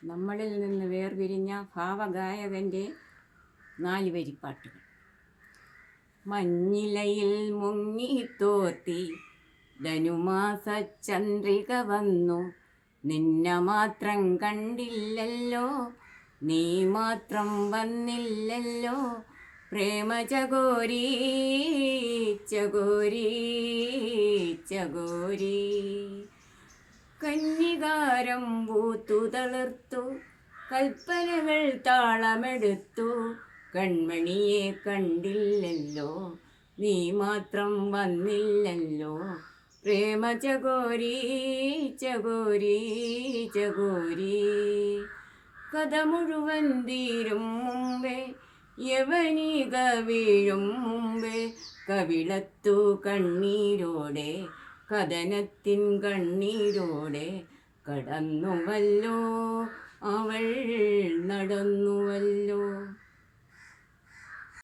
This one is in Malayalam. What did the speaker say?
നമ്മളിൽ നിന്ന് വേർപിരിഞ്ഞ ഭാവഗായകൻ്റെ 4 വരിപ്പാട്ടുകൾ. മഞ്ഞിലയിൽ മുങ്ങിത്തോർത്തി ധനുമാസ ചന്ദ്രിക വന്നു, നിന്ന മാത്രം കണ്ടില്ലല്ലോ, നീ മാത്രം വന്നില്ലല്ലോ, പ്രേമചകോരി ചകോരി ചകോരി. കന്നികാരം പൂത്തു തളിർത്തു, കൽപ്പനകൾ താളമെടുത്തു, കൺമണിയെ കണ്ടില്ലല്ലോ, നീ മാത്രം വന്നില്ലല്ലോ, പ്രേമചകോരി ചകോരി ചകോരി. കഥ മുഴുവൻ തീരും മുമ്പേ, യവനിക വീഴും മുമ്പേ, കവിളത്തു കണ്ണീരോടെ കഥനത്തിൻ കണ്ണീരോടെ കടന്നുവല്ലോ അവൾ നടന്നു.